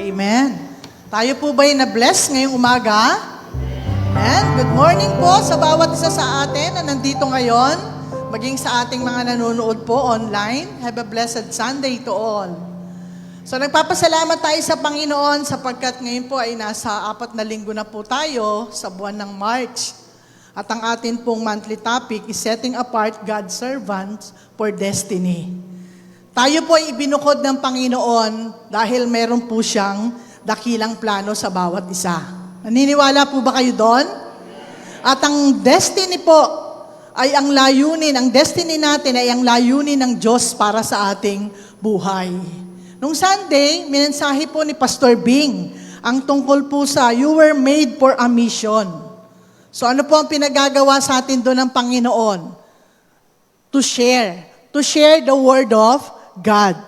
Amen. Tayo po ba'y na-bless ngayong umaga? Amen. Good morning po sa bawat isa sa atin na nandito ngayon, maging sa ating mga nanonood po online. Have a blessed Sunday to all. So nagpapasalamat tayo sa Panginoon sapagkat ngayon po ay nasa 4 na linggo na po tayo sa buwan ng March. At ang atin pong monthly topic is setting apart God's servants for destiny. Tayo po ay ibinukod ng Panginoon dahil meron po siyang dakilang plano sa bawat isa. Naniniwala po ba kayo doon? At ang destiny po ay ang layunin, ang destiny natin ay ang layunin ng Diyos para sa ating buhay. Nung Sunday, minensahe po ni Pastor Bing ang tungkol po sa you were made for a mission. So ano po ang pinagagawa sa atin doon ng Panginoon? To share the word of God.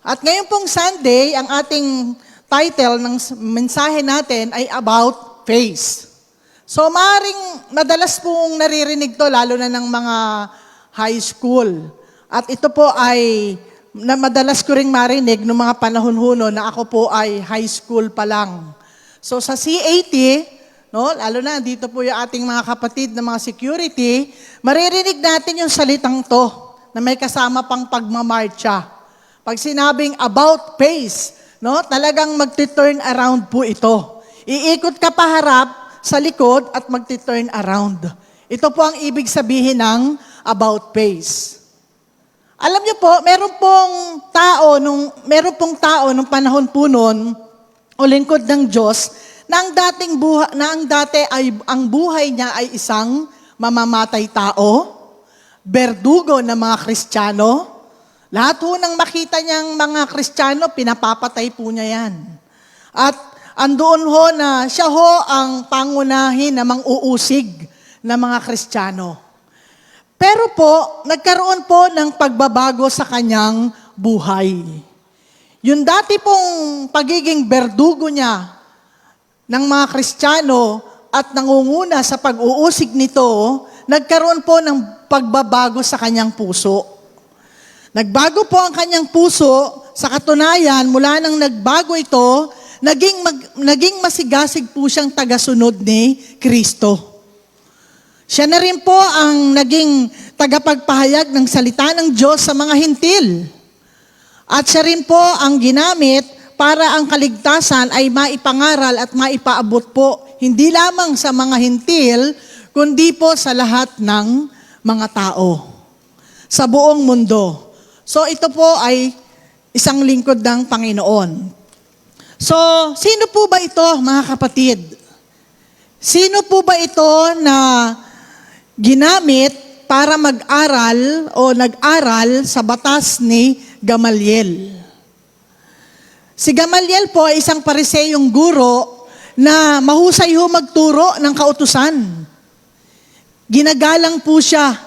At ngayon pong Sunday, ang ating title ng mensahe natin ay about faith. So maaaring madalas pong naririnig to lalo na ng mga high school. At ito po ay madalas ko ring marinig noong mga panahon na ako po ay high school pa lang. So sa CAT, no, lalo na dito po yung ating mga kapatid na mga security, maririnig natin yung salitang to na may kasama pang pagmamarcha. Pag sinabing about pace, no, talagang magti-turn around po ito. Iikot ka paharap sa likod at magti-turn around. Ito po ang ibig sabihin ng about pace. Alam niyo po, meron pong tao nung panahon po noon, o lingkod ng Diyos, na ang buhay niya ay isang mamamatay tao, berdugo ng mga Kristiyano. Lahat ho nang makita niyang mga Kristiyano, pinapapatay po niya yan. At andoon ho na siya ho ang pangunahin na mang-uusig ng mga Kristiyano. Pero po, nagkaroon po ng pagbabago sa kanyang buhay. Yung dati pong pagiging berdugo niya ng mga Kristiyano at nangunguna sa pag-uusig nito, nagkaroon po ng pagbabago sa kanyang puso. Nagbago po ang kanyang puso, sa katunayan, mula nang nagbago ito, naging masigasig po siyang tagasunod ni Kristo. Siya na rin po ang naging tagapagpahayag ng salita ng Diyos sa mga hintil. At siya rin po ang ginamit para ang kaligtasan ay maipangaral at maipaabot po, hindi lamang sa mga hintil, kundi po sa lahat ng mga tao sa buong mundo. So ito po ay isang lingkod ng Panginoon. So sino po ba ito, mga kapatid? Sino po ba ito na ginamit para mag-aral o nag-aral sa batas ni Gamaliel? Si Gamaliel po ay isang Pariseyong guro na mahusay ho magturo ng kautusan. Ginagalang po siya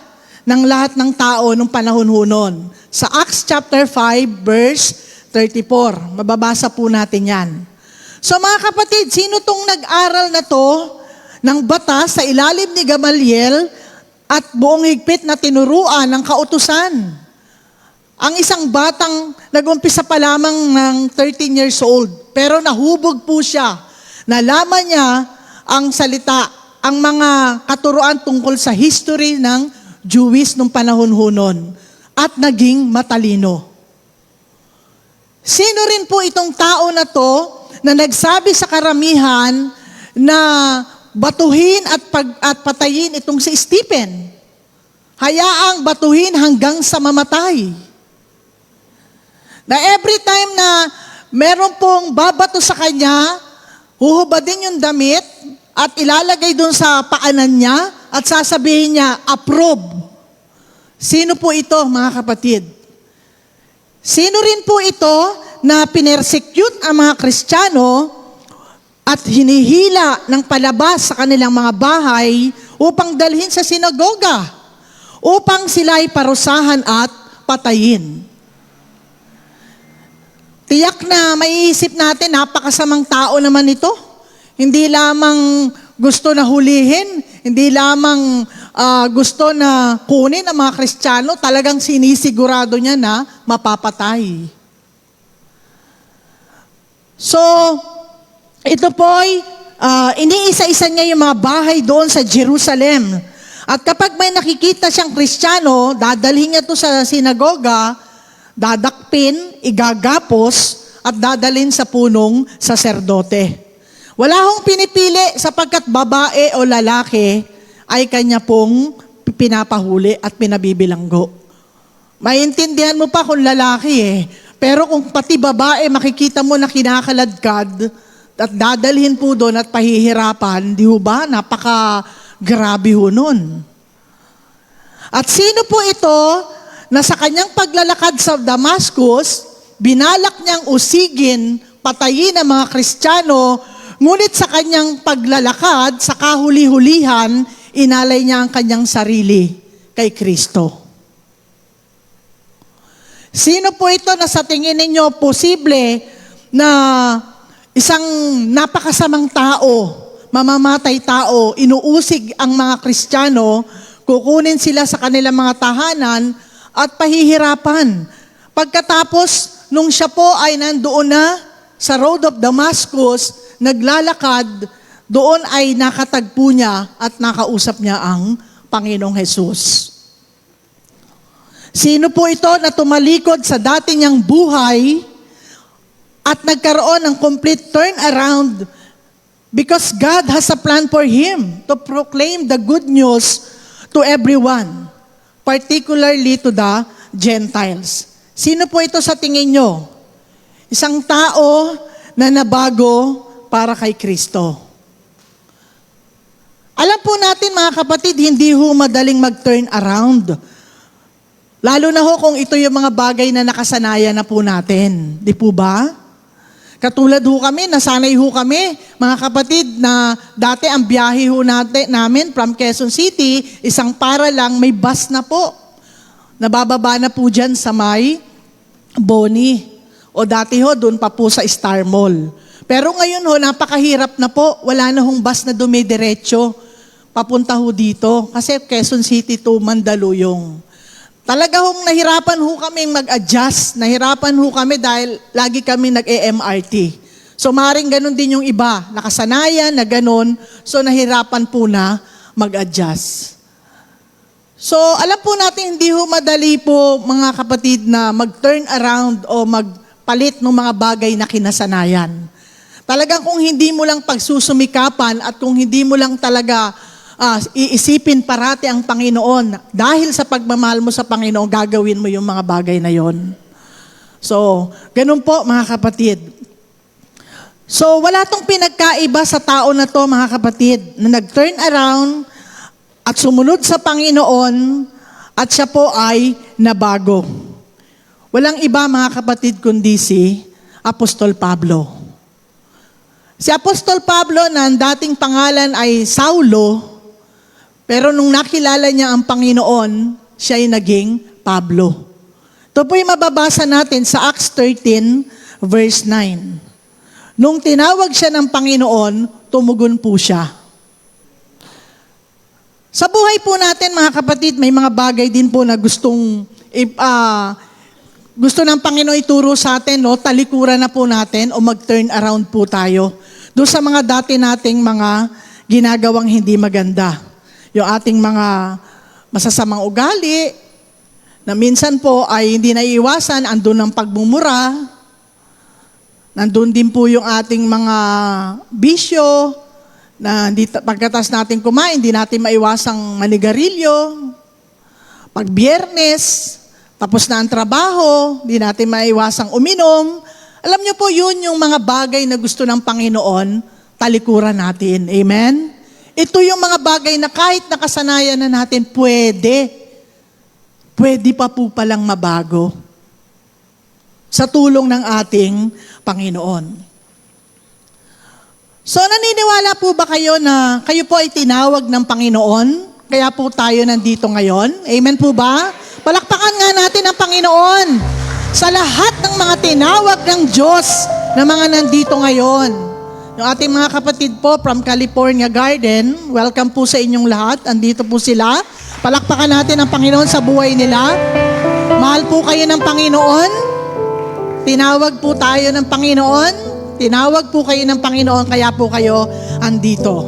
ng lahat ng tao nung panahon noon. Sa Acts chapter 5, verse 34. Mababasa po natin yan. So mga kapatid, sino tong nag-aral na to ng batas sa ilalim ni Gamaliel at buong higpit na tinuruan ng kautusan? Ang isang batang nag-umpisa pa lamang ng 13 years old, pero nahubog po siya. Nalaman niya ang salita, ang mga katuruan tungkol sa history ng Jewish nung panahon noon at naging matalino. Sino rin po itong tao na to na nagsabi sa karamihan na batuhin at patayin itong si Stephen? Hayaang batuhin hanggang sa mamatay. Na every time na meron pong babato sa kanya, huhubadin yung damit at ilalagay doon sa paanan niya at sasabihin niya, approve. Sino po ito, mga kapatid? Sino rin po ito na pinersecute ang mga Kristiyano at hinihila ng palabas sa kanilang mga bahay upang dalhin sa sinagoga, upang sila ay parusahan at patayin? Tiyak na maiisip natin, napakasamang tao naman ito. Hindi lamang gusto na hulihin, hindi lamang gusto na kunin ang mga Kristiyano, talagang sinisigurado niya na mapapatay. So, ito po'y iniisa-isa niya yung mga bahay doon sa Jerusalem. At kapag may nakikita siyang Kristiyano, dadalhin niya to sa sinagoga, dadakpin, igagapos, at dadalhin sa punong saserdote. Wala hong pinipili sapagkat babae o lalaki ay kanya pong pinapahuli at pinabibilanggo. Maintindihan mo pa kung lalaki Pero kung pati babae makikita mo na kinakaladkad at dadalhin po doon at pahihirapan, di ba? Napaka-grabe ho nun. At sino po ito na sa kanyang paglalakad sa Damascus, binalak niyang usigin, patayin ang mga Kristiyano, ngunit sa kanyang paglalakad, sa kahuli-hulihan, inalay niya ang kanyang sarili kay Kristo. Sino po ito na sa tingin ninyo posible na isang napakasamang tao, mamamatay tao, inuusig ang mga Kristiyano, kukunin sila sa kanilang mga tahanan at pahihirapan. Pagkatapos, nung siya po ay nandoon na sa road of Damascus, naglalakad, doon ay nakatagpo niya at nakausap niya ang Panginoong Hesus. Sino po ito na tumalikod sa dati niyang buhay at nagkaroon ng complete turnaround because God has a plan for him to proclaim the good news to everyone, particularly to the Gentiles. Sino po ito sa tingin nyo? Isang tao na nabago para kay Kristo. Alam po natin mga kapatid, hindi ho madaling mag-turn around. Lalo na ho kung ito yung mga bagay na nakasanayan na po natin. Di po ba? Katulad ho kami, nasanay ho kami, mga kapatid, na dati ang biyahe ho namin from Quezon City, isang para lang, may bus na po. Nabababa na po dyan sa may Boni. O dati ho, doon pa po sa Star Mall. Pero ngayon ho, napakahirap na po. Wala na hong bus na dumidiretso. Papunta ho dito. Kasi Quezon City to Mandaluyong. Talaga hong nahirapan ho kami mag-adjust. Nahirapan ho kami dahil lagi kami nag-MRT. So maring ganun din yung iba. Nakasanayan na ganun. So nahirapan po na mag-adjust. So alam po natin hindi ho madali po mga kapatid na mag-turn around o magpalit ng mga bagay na kinasanayan. Talagang kung hindi mo lang pagsusumikapan at kung hindi mo lang talaga iisipin parati ang Panginoon. Dahil sa pagmamahal mo sa Panginoon, gagawin mo yung mga bagay na yon. So, ganun po mga kapatid. So, wala tong pinagkaiba sa tao na to mga kapatid, na nag-turn around at sumunod sa Panginoon at siya po ay nabago. Walang iba mga kapatid kundi si Apostol Pablo. Si Apostol Pablo na ang dating pangalan ay Saulo, pero nung nakilala niya ang Panginoon, siya ay naging Pablo. Ito po'y mababasa natin sa Acts 13, verse 9. Nung tinawag siya ng Panginoon, tumugon po siya. Sa buhay po natin, mga kapatid, may mga bagay din po na gusto ng Panginoon ituro sa atin, no? Talikuran na po natin o mag-turn around po tayo. Doon sa mga dati nating mga ginagawang hindi maganda. Yung ating mga masasamang ugali, na minsan po ay hindi naiiwasan, andun ang pagmumura, nandun din po yung ating mga bisyo, na pagkatas natin kumain, hindi natin maiwasang manigarilyo. Pag Biyernes, tapos na ang trabaho, hindi natin maiwasang uminom. Alam niyo po, yun yung mga bagay na gusto ng Panginoon, talikuran natin. Amen? Ito yung mga bagay na kahit nakasanayan na natin, pwede pa po palang mabago sa tulong ng ating Panginoon. So naniniwala po ba kayo na kayo po ay tinawag ng Panginoon? Kaya po tayo nandito ngayon? Amen po ba? Palakpakan nga natin ang Panginoon sa lahat ng mga tinawag ng Diyos na mga nandito ngayon. Yung ating mga kapatid po from California Garden, welcome po sa inyong lahat. Andito po sila. Palakpakan natin ang Panginoon sa buhay nila. Mahal po kayo ng Panginoon. Tinawag po tayo ng Panginoon. tinawag po kayo ng Panginoon, kaya po kayo andito.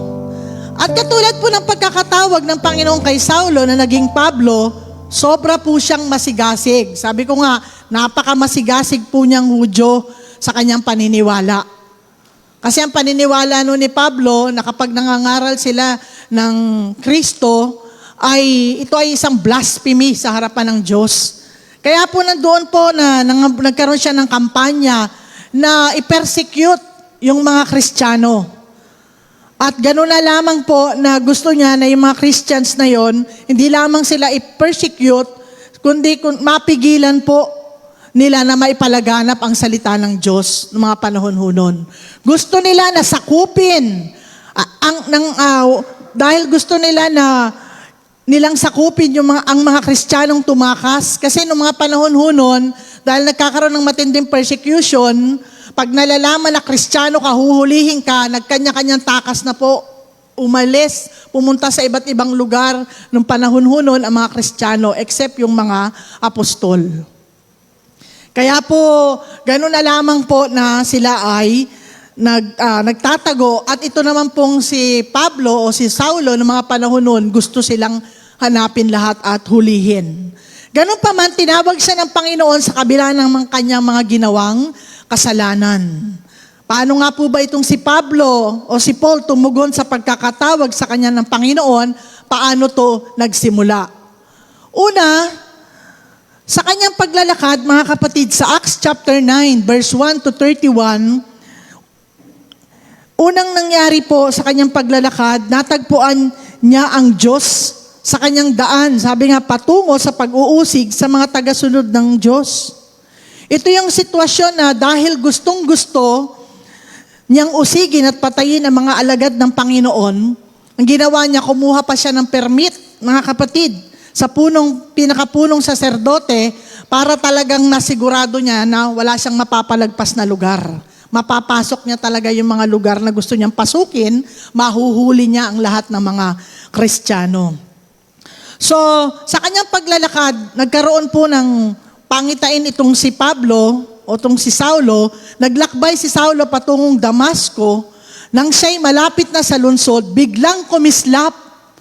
At katulad po ng pagkakatawag ng Panginoon kay Saulo na naging Pablo, sobra po siyang masigasig. Sabi ko nga, napakamasigasig po niyang Hudyo sa kanyang paniniwala. Kasi ang paniniwala nun ni Pablo, na kapag nangangaral sila ng Kristo, ito ay isang blasphemy sa harapan ng Diyos. Kaya po nandoon po na nagkaroon siya ng kampanya na i-persecute yung mga Kristiyano. At gano'n na lamang po na gusto niya na yung mga Christians na yon, hindi lamang sila i-persecute, kundi mapigilan po nila na maipalaganap ang salita ng Diyos ng mga panahon hunon. Gusto nila na sakupin, dahil gusto nila na nilang sakupin ang mga Kristiyanong tumakas. Kasi noong mga panahon hunon, dahil nagkakaroon ng matinding persecution, pag nalalaman na Kristiyano ka, huhulihin ka, nagkanya-kanyang takas na po, umalis, pumunta sa iba't ibang lugar noong panahon hunon ang mga Kristiyano, except yung mga apostol. Kaya po, gano'n na lamang po na sila ay nagtatago, at ito naman pong si Pablo o si Saulo ng mga panahon noon, gusto silang hanapin lahat at hulihin. Ganun pa man, tinawag siya ng Panginoon sa kabila ng kanyang mga ginawang kasalanan. Paano nga po ba itong si Pablo o si Paul tumugon sa pagkakatawag sa kanya ng Panginoon? Paano to nagsimula? Una, sa kanyang paglalakad, mga kapatid, sa Acts chapter 9, verse 1 to 31, unang nangyari po sa kanyang paglalakad, natagpuan niya ang Diyos sa kanyang daan. Sabi nga, patungo sa pag-uusig sa mga tagasunod ng Diyos. Ito yung sitwasyon na dahil gustong-gusto niyang usigin at patayin ang mga alagad ng Panginoon, ang ginawa niya, kumuha pa siya ng permit, mga kapatid, sa pinakapunong saserdote, para talagang nasigurado niya na wala siyang mapapalagpas na lugar. Mapapasok niya talaga yung mga lugar na gusto niyang pasukin, mahuhuli niya ang lahat ng mga Kristiyano. So, sa kanyang paglalakad, nagkaroon po ng pangitain itong si Pablo o itong si Saulo. Naglakbay si Saulo patungong Damasco. Nang siya'y malapit na sa lungsod, biglang kumislap.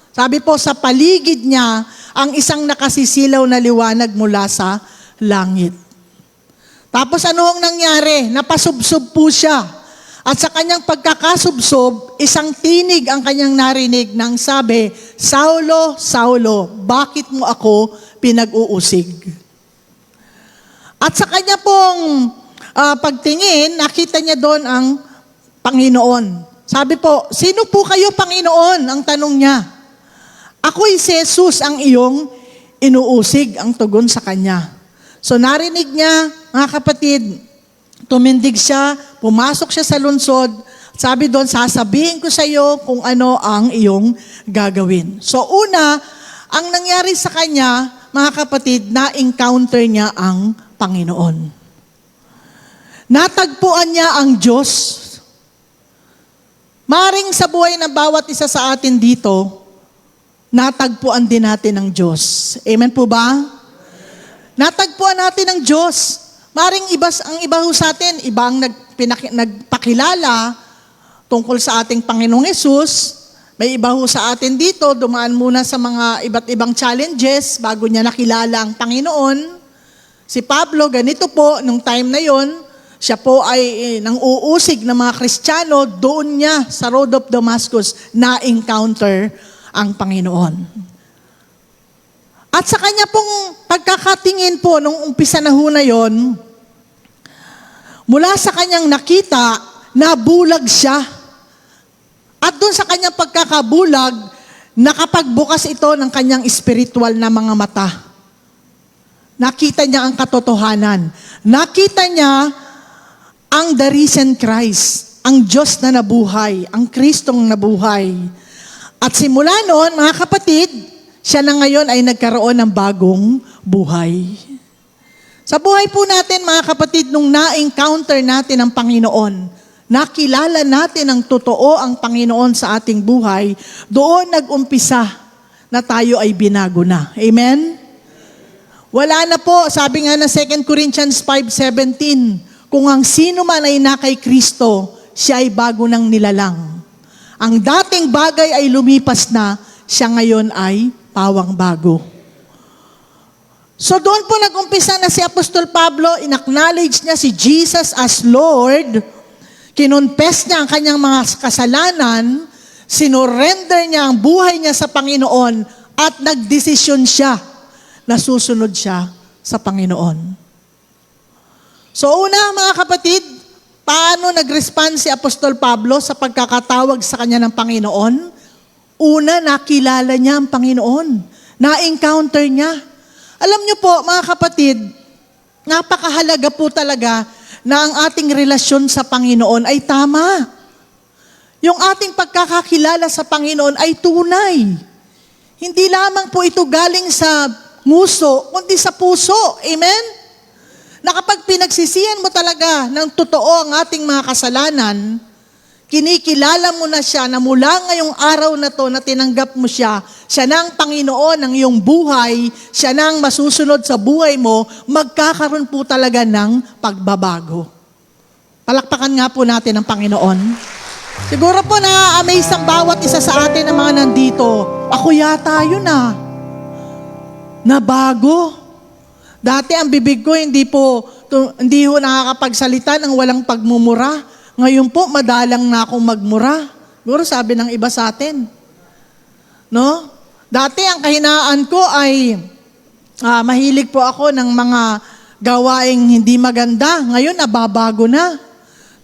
Sabi po, sa paligid niya, ang isang nakasisilaw na liwanag mula sa langit. Tapos ano ang nangyari? Napasubsob po siya. At sa kanyang pagkakasubsob, isang tinig ang kanyang narinig nang sabi, Saulo, Saulo, bakit mo ako pinag-uusig? At sa kanya pong pagtingin, nakita niya doon ang Panginoon. Sabi po, sino po kayo, Panginoon? Ang tanong niya. Ako'y si Jesus ang iyong inuusig, ang tugon sa kanya. So narinig niya, mga kapatid, tumindig siya, pumasok siya sa lungsod, sabi doon, sasabihin ko sa iyo kung ano ang iyong gagawin. So una, ang nangyari sa kanya, mga kapatid, na-encounter niya ang Panginoon. Natagpuan niya ang Diyos. Maring sa buhay ng bawat isa sa atin dito, natagpuan din natin ang Diyos. Amen po ba? Natagpuan natin ang Diyos. Maring ang iba ho sa atin, iba ang nagpakilala tungkol sa ating Panginoong Hesus. May iba ho sa atin dito, dumaan muna sa mga iba't ibang challenges bago niya nakilala ang Panginoon. Si Pablo, ganito po, nung time na yon, siya po ay nang uusig ng mga Kristiyano, doon niya sa Road of Damascus na-encounter ang Panginoon. At sa kanya pong pagkakatingin po nung umpisa na ho na yon, mula sa kanyang nakita, nabulag siya. At doon sa kanyang pagkakabulag, nakapagbukas ito ng kanyang spiritual na mga mata. Nakita niya ang katotohanan. Nakita niya ang the risen Christ, ang Diyos na nabuhay, ang Kristong nabuhay. At simula noon, mga kapatid, siya na ngayon ay nagkaroon ng bagong buhay. Sa buhay po natin, mga kapatid, nung na-encounter natin ang Panginoon, nakilala natin ang totoo ang Panginoon sa ating buhay, doon nag-umpisa na tayo ay binago na. Amen? Wala na po, sabi nga ng 2 Corinthians 5:17, Kung ang sino man ay na kay Kristo, siya ay bago ng nilalang. Ang dating bagay ay lumipas na, siya ngayon ay pawang bago. So doon po nag-umpisa na si Apostol Pablo, in-acknowledge niya si Jesus as Lord, kinonfess niya ang kanyang mga kasalanan, sinurrender niya ang buhay niya sa Panginoon, at nagdesisyon siya na susunod siya sa Panginoon. So una mga kapatid, paano nag-respond si Apostol Pablo sa pagkakatawag sa kanya ng Panginoon? Una, nakilala niya ang Panginoon. Na-encounter niya. Alam niyo po, mga kapatid, napakahalaga po talaga na ang ating relasyon sa Panginoon ay tama. Yung ating pagkakakilala sa Panginoon ay tunay. Hindi lamang po ito galing sa nguso, kundi sa puso. Amen? Na kapag pinagsisihan mo talaga ng totoo ang ating mga kasalanan, kinikilala mo na siya na mula ngayong araw na to na tinanggap mo siya, siya na ang Panginoon ng iyong buhay, siya na ang masusunod sa buhay mo, magkakaroon po talaga ng pagbabago. Palakpakan nga po natin ang Panginoon. Siguro po na-amaze ang bawat isa sa atin ng mga nandito. Ako yata yun nabago. Dati ang bibig ko hindi ho nakakapagsalita ng walang pagmumura. Ngayon po, madalang na akong magmura. Siguro sabi ng iba sa atin. No? Dati ang kahinaan ko ay mahilig po ako ng mga gawaing hindi maganda. Ngayon, nababago na.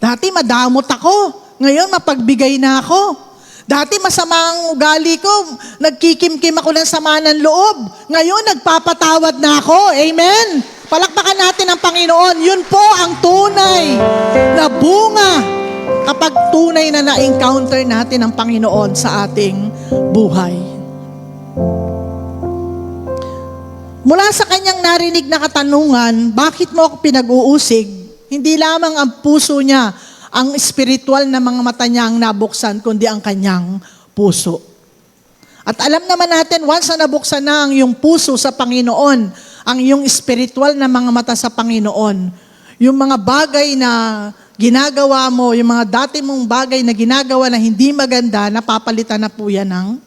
Dati madamot ako. Ngayon, mapagbigay na ako. Dati masama ang ugali ko. Nagkikimkim ako ng sama ng loob. Ngayon, nagpapatawad na ako. Amen? Palakpakan natin ang Panginoon. Yun po ang tunay na bunga kapag tunay na na-encounter natin ang Panginoon sa ating buhay. Mula sa kanyang narinig na katanungan, bakit mo ako pinag-uusig? Hindi lamang ang puso niya, ang spiritual na mga mata niya ang nabuksan, kundi ang kanyang puso. At alam naman natin, once na nabuksan na ang iyong puso sa Panginoon, ang iyong spiritual na mga mata sa Panginoon, yung mga bagay na ginagawa mo, yung mga dati mong bagay na ginagawa na hindi maganda, napapalitan na po yan ng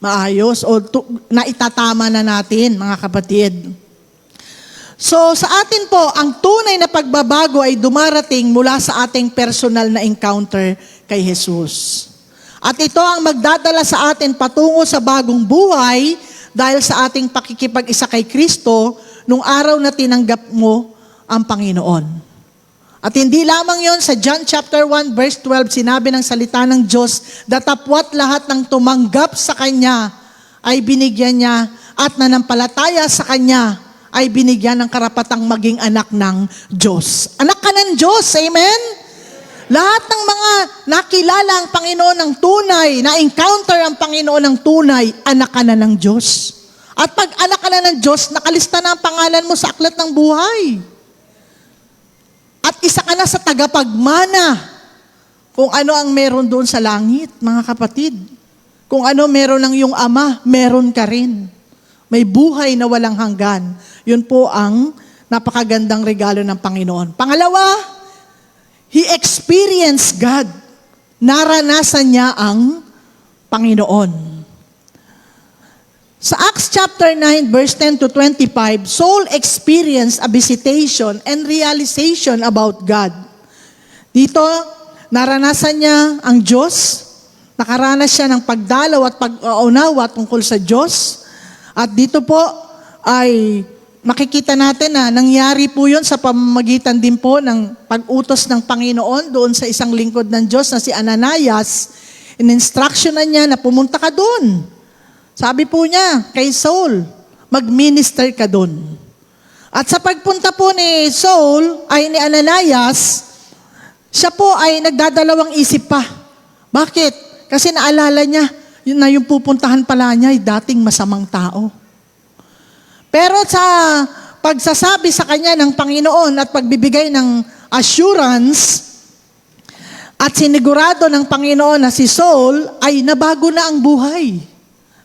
maayos o naitatama na natin, mga kapatid. So sa atin po, ang tunay na pagbabago ay dumarating mula sa ating personal na encounter kay Jesus. At ito ang magdadala sa atin patungo sa bagong buhay dahil sa ating pakikipag-isa kay Kristo nung araw na tinanggap mo ang Panginoon. At hindi lamang yon, sa John chapter 1 verse 12, sinabi ng salita ng Diyos, datapwat lahat ng tumanggap sa Kanya ay binigyan niya at nanampalataya sa Kanya ay binigyan ng karapatang maging anak ng Diyos. Anak ka ng Diyos, amen? Lahat ng mga nakilala ang Panginoon ng tunay, na-encounter ang Panginoon ng tunay, anak ka na ng Diyos. At pag anak ka na ng Diyos, nakalista na ang pangalan mo sa aklat ng buhay. At isa ka na sa tagapagmana kung ano ang meron doon sa langit, mga kapatid. Kung ano meron ng iyong ama, meron ka rin. May buhay na walang hanggan. Yun po ang napakagandang regalo ng Panginoon. Pangalawa, he experienced God. Naranasan niya ang Panginoon. Sa Acts chapter 9, verse 10 to 25, Saul experienced a visitation and realization about God. Dito, naranasan niya ang Diyos. Nakaranas siya ng pagdalaw at pag-aunawa tungkol sa Diyos. At dito po ay makikita natin na nangyari po yun sa pamamagitan din po ng pag-utos ng Panginoon doon sa isang lingkod ng Diyos na si Ananias. In-instructionan niya na pumunta ka doon. Sabi po niya kay Saul, mag-minister ka doon. At sa pagpunta po ni Saul, ay ni Ananias, siya po ay nagdadalawang isip pa. Bakit? Kasi naalala niya, yun na yung pupuntahan pala niya ay dating masamang tao. Pero sa pagsasabi sa kanya ng Panginoon at pagbibigay ng assurance at sinigurado ng Panginoon na si Saul ay nabago na ang buhay.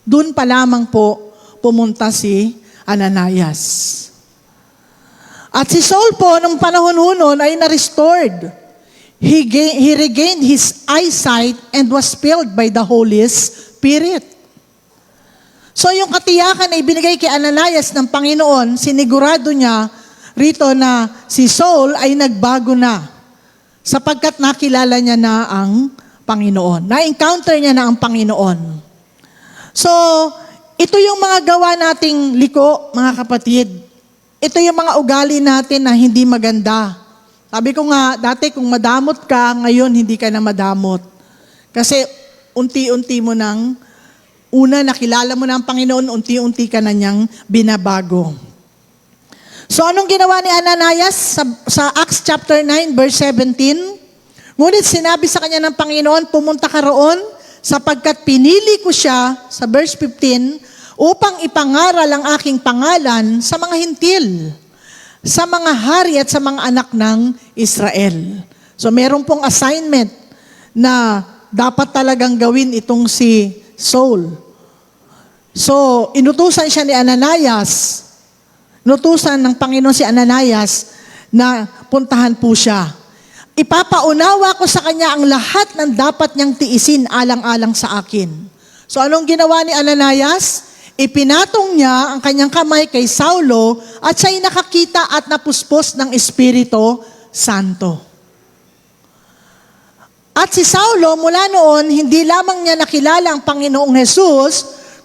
Doon pa lamang po pumunta si Ananias. At si Saul po, nung panahon nun ay na-restored. He regained his eyesight and was filled by the Holy Spirit. So yung katiyakan na ibinigay kay Ananias ng Panginoon, sinigurado niya rito na si Saul ay nagbago na sapagkat nakilala niya na ang Panginoon. Na-encounter niya na ang Panginoon. So, ito yung mga gawa nating liko, mga kapatid. Ito yung mga ugali natin na hindi maganda. Sabi ko nga, dati kung madamot ka, ngayon hindi ka na madamot. Kasi unti-unti mo nang, una nakilala mo na ang Panginoon, unti-unti ka na niyang binabago. So anong ginawa ni Ananias sa Acts chapter 9 verse 17? Ngunit sinabi sa kanya ng Panginoon, pumunta ka roon sapagkat pinili ko siya, sa verse 15, upang ipangaral ang aking pangalan sa mga hintil, sa mga hari at sa mga anak ng Israel. So meron pong assignment na dapat talagang gawin itong si Saul. So inutusan siya ni Ananias, inutusan ng Panginoon si Ananias na puntahan po siya. Ipapaunawa ko sa kanya ang lahat ng dapat niyang tiisin alang-alang sa akin. So anong ginawa ni Ananias? Ipinatong niya ang kanyang kamay kay Saulo at siya'y nakakita at napuspos ng Espiritu Santo. At si Saulo mula noon, hindi lamang niya nakilala ang Panginoong Hesus,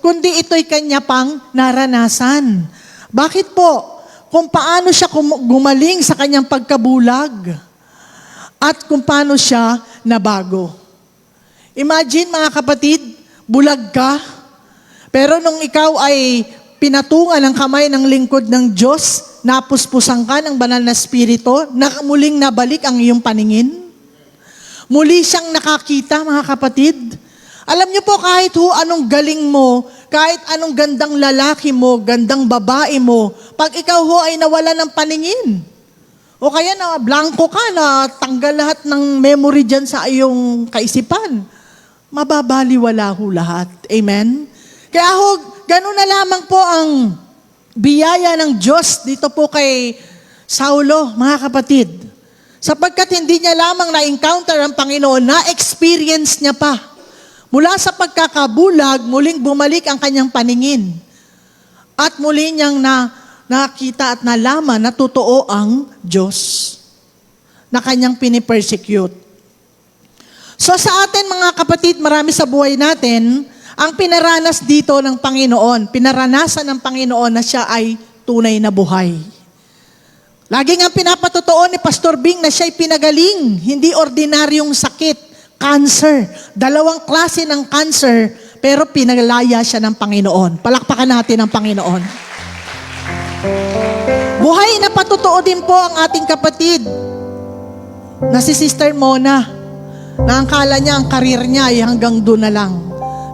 kundi ito'y kanya pang naranasan. Bakit po? Kung paano siya gumaling sa kanyang pagkabulag at kung paano siya nabago. Imagine mga kapatid, bulag ka, pero nung ikaw ay pinatungan ng kamay ng lingkod ng Diyos, napuspusan ka ng banal na spirito, muling nabalik ang iyong paningin. Muli siyang nakakita, mga kapatid. Alam niyo po, kahit anong galing mo, kahit anong gandang lalaki mo, gandang babae mo, pag ikaw ay nawala ng paningin, o kaya na blanco ka, na tanggal lahat ng memory dyan sa iyong kaisipan, mababaliwala lahat. Amen? Kaya gano'n na lamang po ang biyaya ng Diyos dito po kay Saulo, mga kapatid. Sapagkat hindi niya lamang na-encounter ang Panginoon, na-experience niya pa. Mula sa pagkakabulag, muling bumalik ang kanyang paningin. At muli niyang nakita at nalaman na totoo ang Diyos na kanyang pinipersecute. So sa atin mga kapatid, marami sa buhay natin, ang pinaranas dito ng Panginoon, pinaranasan ng Panginoon na siya ay tunay na buhay. Lagi nga pinapatotoo ni Pastor Bing na siya ay pinagaling, hindi ordinaryong sakit, cancer. 2 klase ng cancer, pero pinaglaya siya ng Panginoon. Palakpakan natin ang Panginoon. Buhay na patotoo din po ang ating kapatid na si Sister Mona, na ang kala niya, ang karir niya ay hanggang doon na lang.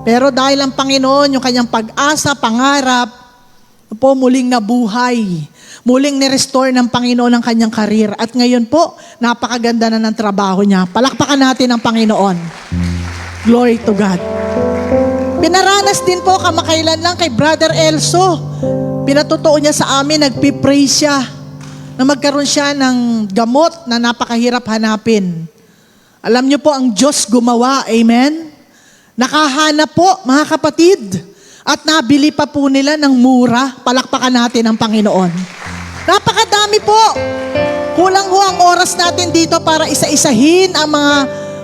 Pero dahil ang Panginoon, yung kanyang pag-asa, pangarap, po muling nabuhay. Muling ni-restore ng Panginoon ang kanyang karir. At ngayon po, napakaganda na ng trabaho niya. Palakpakan natin ang Panginoon. Glory to God. Pinaranas din po kamakailan lang kay Brother Elso. Pinatotoo niya sa amin, nagpipray siya na magkaroon siya ng gamot na napakahirap hanapin. Alam niyo po, ang Diyos gumawa. Amen? Nakahanap po, mga kapatid. At nabili pa po nila ng mura. Palakpakan natin ang Panginoon. Napakadami po. Kulang ho ang oras natin dito para isa-isahin ang mga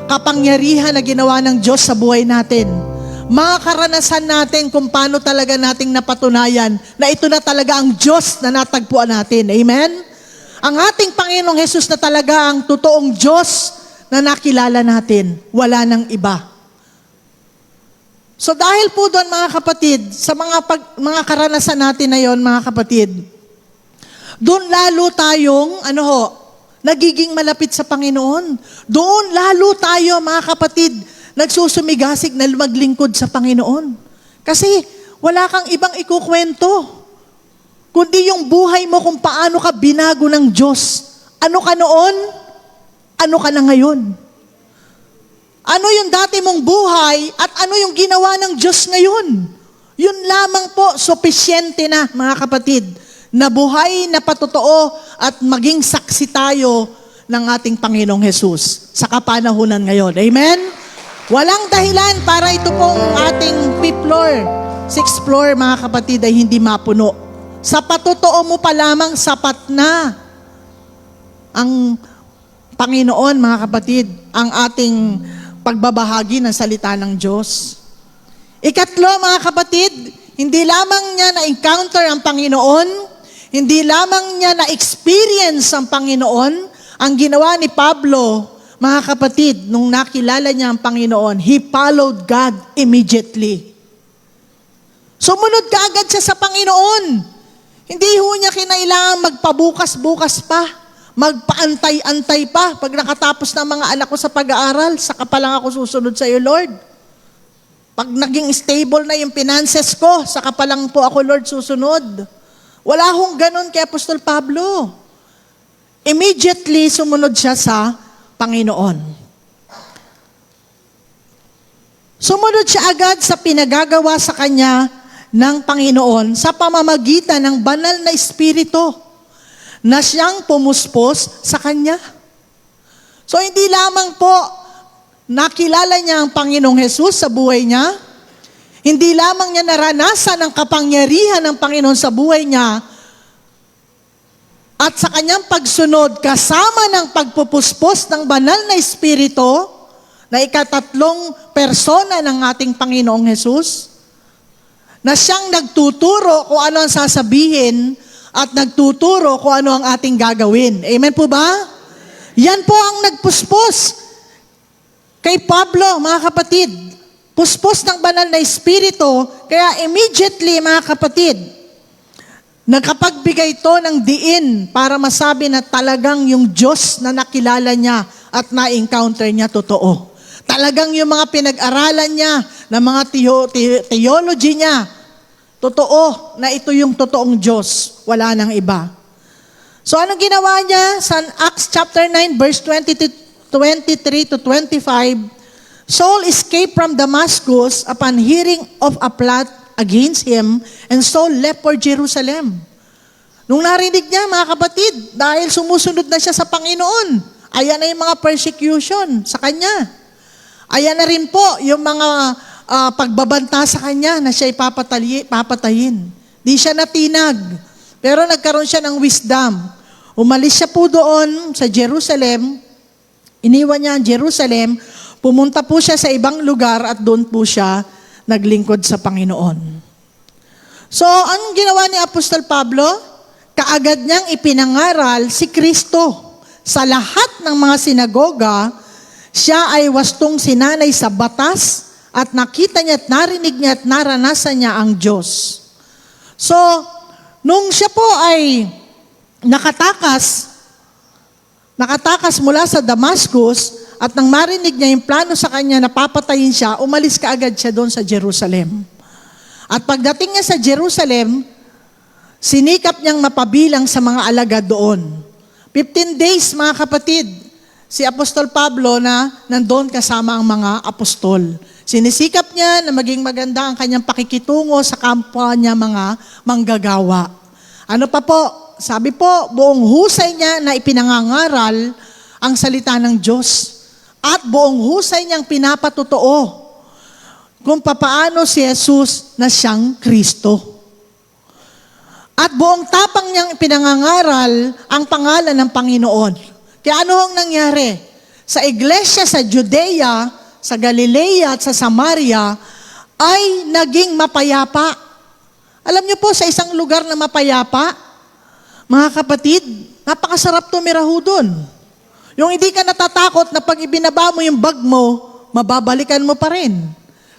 kapangyarihan na ginawa ng Diyos sa buhay natin. Mga karanasan natin kung paano talaga nating napatunayan na ito na talaga ang Diyos na natagpuan natin. Amen? Ang ating Panginoong Hesus na talaga ang totoong Diyos na nakilala natin. Wala nang iba. So dahil po doon mga kapatid, sa mga karanasan natin na yon mga kapatid, doon lalo tayong, nagiging malapit sa Panginoon. Doon lalo tayo mga kapatid, nagsusumigasig na maglingkod sa Panginoon. Kasi wala kang ibang ikukwento, kundi yung buhay mo kung paano ka binago ng Diyos. Ano ka noon? Ano ka na ngayon? Ano yung dati mong buhay at ano yung ginawa ng Diyos ngayon? Yun lamang po, supisyente na, mga kapatid. na buhay na patotoo at maging saksi tayo ng ating Panginoong Hesus sa kapanahunan ngayon. Amen? Walang dahilan para ito pong ating 5th floor, 6th floor, mga kapatid, ay hindi mapuno. Sa patotoo mo pa lamang, sapat na ang Panginoon, mga kapatid, ang ating pagbabahagi ng salita ng Diyos. Ikatlo, mga kapatid, hindi lamang niya na-encounter ang Panginoon, hindi lamang niya na-experience ang Panginoon. Ang ginawa ni Pablo, mga kapatid, nung nakilala niya ang Panginoon, he followed God immediately. Sumunod ka agad siya sa Panginoon. Hindi ho niya kinailangan magpabukas-bukas pa, magpaantay-antay pa. Pag nakatapos na mga anak ko sa pag-aaral, saka pa lang ako susunod sa iyo, Lord. Pag naging stable na yung finances ko, saka pa lang po ako, Lord, susunod. Wala hong ganun kay Apostol Pablo. Immediately, sumunod siya sa Panginoon. Sumunod siya agad sa pinagagawa sa kanya ng Panginoon sa pamamagitan ng banal na Espiritu na siyang pumuspos sa kanya. So, hindi lamang po nakilala niya ang Panginoong Hesus sa buhay niya, hindi lamang niya naranasan ang kapangyarihan ng Panginoon sa buhay niya, at sa kanyang pagsunod, kasama ng pagpupuspos ng banal na Espiritu, na ikatatlong persona ng ating Panginoong Hesus, na siyang nagtuturo kung ano ang sasabihin at nagtuturo kung ano ang ating gagawin. Amen po ba? Yan po ang nagpuspos kay Pablo, mga kapatid. Puspos ng banal na Espiritu, kaya immediately, mga kapatid, nakapagbigay ito ng diin para masabi na talagang yung Diyos na nakilala niya at na-encounter niya totoo. Talagang yung mga pinag-aralan niya, na mga theology niya, totoo na ito yung totoong Diyos. Wala nang iba. So anong ginawa niya? Sa Acts chapter 9, verse 23 to 25, Saul escaped from Damascus upon hearing of a plot against him, and Saul left for Jerusalem. Nung narinig niya, mga kapatid, dahil sumusunod na siya sa Panginoon, ayan na yung mga persecution sa kanya. Ayan na rin po yung mga pagbabanta sa kanya na siya'y papatayin. Di siya natinag, pero nagkaroon siya ng wisdom. Umalis siya po doon sa Jerusalem, iniwan niya ang Jerusalem, pumunta po siya sa ibang lugar at doon po siya naglingkod sa Panginoon. So, anong ginawa ni Apostol Pablo? Kaagad niyang ipinangaral si Kristo. Sa lahat ng mga sinagoga, siya ay wastong sinanay sa batas at nakita niya at narinig niya at naranasan niya ang Diyos. So, nung siya po ay nakatakas mula sa Damascus, at nang marinig niya yung plano sa kanya na papatayin siya, umalis kaagad siya doon sa Jerusalem. At pagdating niya sa Jerusalem, sinikap niyang mapabilang sa mga alagad doon. 15 days, mga kapatid, si Apostol Pablo na nandoon kasama ang mga apostol. Sinisikap niya na maging maganda ang kanyang pakikitungo sa kapwa niya mga manggagawa. Ano pa po? Sabi po, buong husay niya na ipinangangaral ang salita ng Diyos. At buong husay niyang pinapatotoo kung papaano si Jesus na siyang Kristo. At buong tapang niyang pinangangaral ang pangalan ng Panginoon. Kaya ano ang nangyari? Sa iglesia sa Judea, sa Galilea at sa Samaria, ay naging mapayapa. Alam niyo po, sa isang lugar na mapayapa, mga kapatid, napakasarap tumira ho doon. Yung hindi ka natatakot na pag ibinaba mo yung bag mo, mababalikan mo pa rin.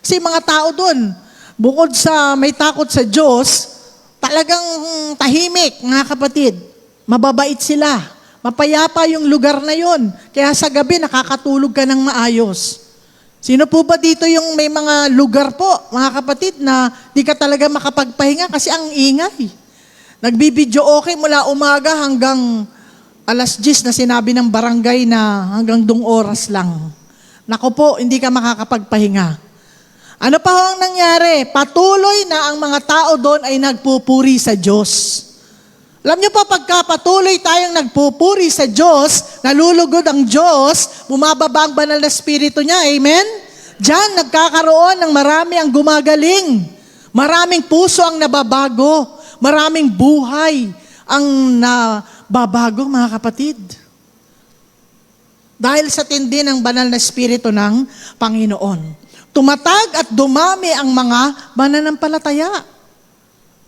Kasi mga tao doon, bukod sa may takot sa Diyos, talagang tahimik, mga kapatid. Mababait sila. Mapayapa yung lugar na yon. Kaya sa gabi, nakakatulog ka ng maayos. Sino po ba dito yung may mga lugar po, mga kapatid, na di ka talaga makapagpahinga kasi ang ingay. Nagbibidyo okay mula umaga hanggang 10:00 na sinabi ng barangay na hanggang dong oras lang. Naku po, hindi ka makakapagpahinga. Ano pa ang nangyari? Patuloy na ang mga tao doon ay nagpupuri sa Diyos. Alam niyo po, pagka patuloy tayong nagpupuri sa Diyos, nalulugod ang Diyos, bumababa ang banal na Espiritu niya. Amen? Diyan, nagkakaroon ng marami ang gumagaling. Maraming puso ang nababago. Maraming buhay ang nababago, mga kapatid. Dahil sa tindi ng banal na Espiritu ng Panginoon. Tumatag at dumami ang mga mananampalataya.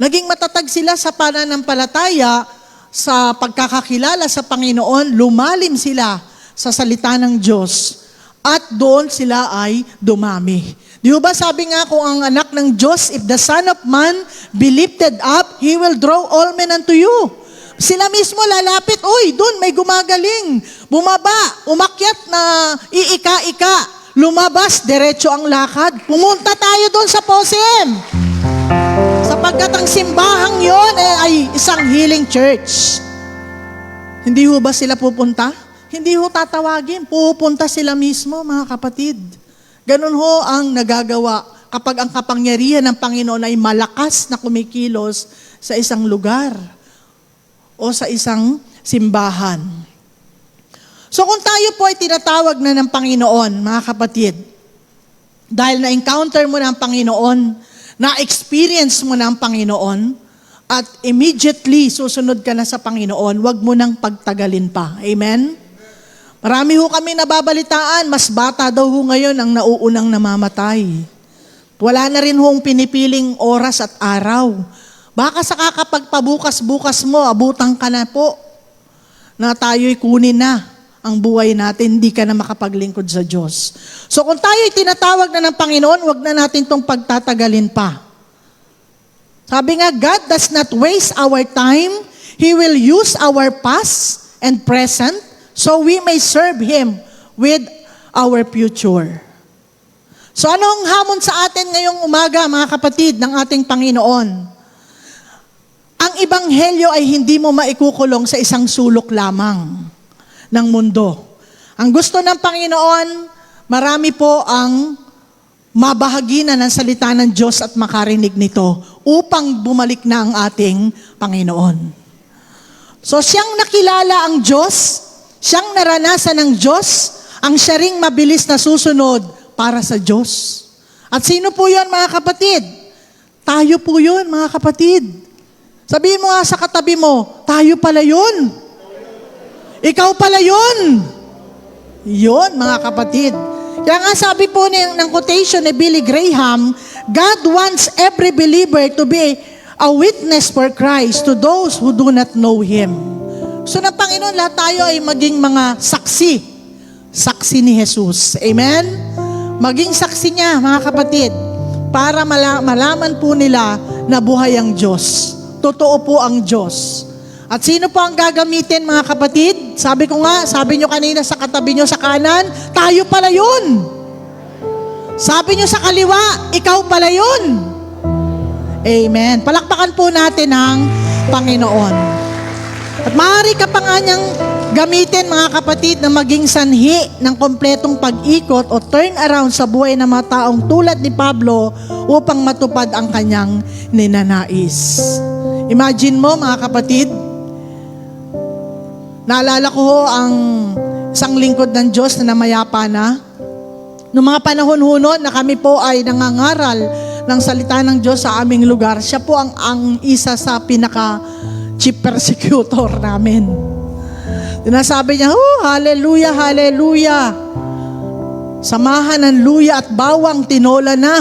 Naging matatag sila sa pananampalataya, sa pagkakakilala sa Panginoon, lumalim sila sa salita ng Diyos, at doon sila ay dumami. Di ba sabi nga, kung ang anak ng Diyos, if the Son of Man be lifted up, He will draw all men unto you. Sila mismo lalapit, uy, doon may gumagaling. Bumaba, umakyat na iika-ika. Lumabas, diretso ang lakad. Pumunta tayo doon sa POSEM. Sapagkat ang simbahang yon ay isang healing church. Hindi ho ba sila pupunta? Hindi ho tatawagin. Pupunta sila mismo, mga kapatid. Ganun ho ang nagagawa kapag ang kapangyarihan ng Panginoon ay malakas na kumikilos sa isang lugar o sa isang simbahan. So kung tayo po ay tinatawag na ng Panginoon, mga kapatid, dahil na-encounter mo na ang Panginoon, na-experience mo na ang Panginoon, at immediately susunod ka na sa Panginoon, wag mo nang pagtagalin pa. Amen? Marami ho kami nababalitaan, mas bata daw ho ngayon ang nauunang namamatay. Wala na rin hong pinipiling oras at araw. Baka sa kakapagpabukas-bukas mo, abutan ka na po, na tayo'y kunin na ang buhay natin, hindi ka na makapaglingkod sa Diyos. So kung tayo'y tinatawag na ng Panginoon, wag na natin itong pagtatagalin pa. Sabi nga, God does not waste our time. He will use our past and present so we may serve Him with our future. So anong hamon sa atin ngayong umaga, mga kapatid, ng ating Panginoon? Ang Ebanghelyo ay hindi mo maikukulong sa isang sulok lamang ng mundo. Ang gusto ng Panginoon, marami po ang mabahagi na ng salita ng Diyos at makarinig nito upang bumalik na ang ating Panginoon. So siyang nakilala ang Diyos, siyang naranasan ng Diyos, ang siya ring mabilis na susunod para sa Diyos. At sino po yun, mga kapatid? Tayo po yun, mga kapatid. Sabihin mo nga sa katabi mo, tayo pala yun. Ikaw pala yun. Yun, mga kapatid. Kaya nga sabi po ng quotation ni Billy Graham, God wants every believer to be a witness for Christ to those who do not know Him. So na Panginoon, lahat tayo ay maging mga saksi. Saksi ni Jesus. Amen? Maging saksi niya, mga kapatid, para malaman po nila na buhay ang Diyos. Totoo po ang Diyos. At sino po ang gagamitin, mga kapatid? Sabi ko nga, sabi nyo kanina sa katabi nyo sa kanan, tayo pala yun. Sabi nyo sa kaliwa, ikaw pala yun. Amen. Palakpakan po natin ang Panginoon. At maaari ka pa nga niyang gamitin, mga kapatid, na maging sanhi ng kompletong pag-ikot o turn around sa buhay ng mga taong tulad ni Pablo upang matupad ang kanyang ninanais. Imagine mo, mga kapatid, naalala ko ho ang isang lingkod ng Diyos na namayapa na. Noong mga panahon noon na kami po ay nangangaral ng salita ng Diyos sa aming lugar, siya po ang isa sa pinaka-chief persecutor namin. Sinasabi niya, hallelujah, hallelujah. Samahan ng luya at bawang tinola na.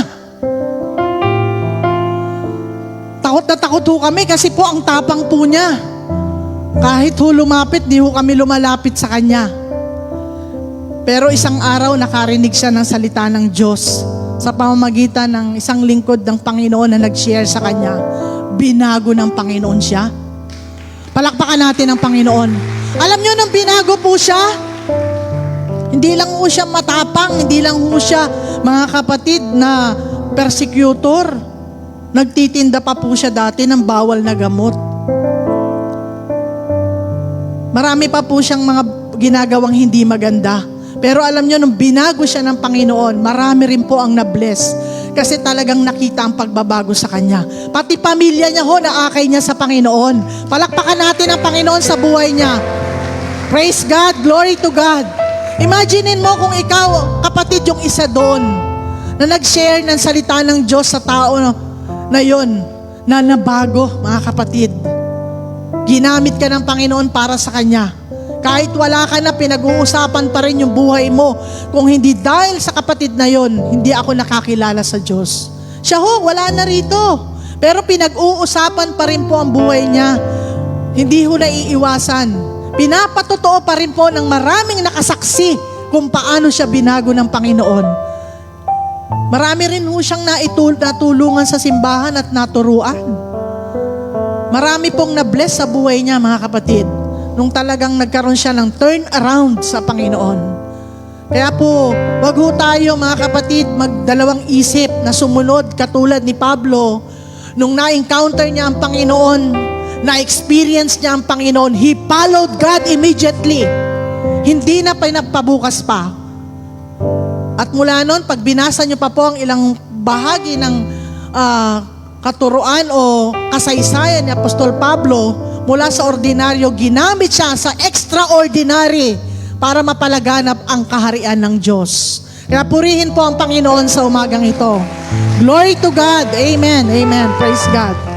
Takot na takot ho kami kasi po ang tapang po niya. Kahit ho lumapit, di ho kami lumalapit sa Kanya. Pero isang araw, nakarinig siya ng salita ng Diyos sa pamamagitan ng isang lingkod ng Panginoon na nag-share sa Kanya. Binago ng Panginoon siya. Palakpakan natin ang Panginoon. Alam nyo, nung binago po siya, hindi lang po siya matapang, hindi lang po siya, mga kapatid, na persecutor. Nagtitinda pa po siya dati ng bawal na gamot. Marami pa po siyang mga ginagawang hindi maganda. Pero alam nyo, nung binago siya ng Panginoon, marami rin po ang na-bless. Kasi talagang nakita ang pagbabago sa kanya. Pati pamilya niya naakay niya sa Panginoon. Palakpakan natin ang Panginoon sa buhay niya. Praise God, glory to God. Imaginein mo kung ikaw, kapatid, yung isa doon na nag-share ng salita ng Diyos sa tao na yun, na nabago, mga kapatid. Ginamit ka ng Panginoon para sa Kanya. Kahit wala ka na, pinag-uusapan pa rin yung buhay mo. Kung hindi dahil sa kapatid na yon, hindi ako nakakilala sa Diyos. Siya wala na rito. Pero pinag-uusapan pa rin po ang buhay niya. Hindi naiiwasan. Pinapatotoo pa rin po ng maraming nakasaksi kung paano siya binago ng Panginoon. Marami rin siyang natulungan sa simbahan at naturuan. Marami pong na-bless sa buhay niya, mga kapatid, nung talagang nagkaroon siya ng turn around sa Panginoon. Kaya po, wag tayo, mga kapatid, magdalawang isip na sumunod katulad ni Pablo. Nung na-encounter niya ang Panginoon, na-experience niya ang Panginoon, he followed God immediately. Hindi na pinagpabukas pa. At mula noon, pag binasa niyo pa po ang ilang bahagi ng katuruan o kasaysayan ni Apostol Pablo, mula sa ordinaryo, ginamit siya sa extraordinary para mapalaganap ang kaharian ng Diyos. Kaya purihin po ang Panginoon sa umagang ito. Glory to God. Amen. Amen. Praise God.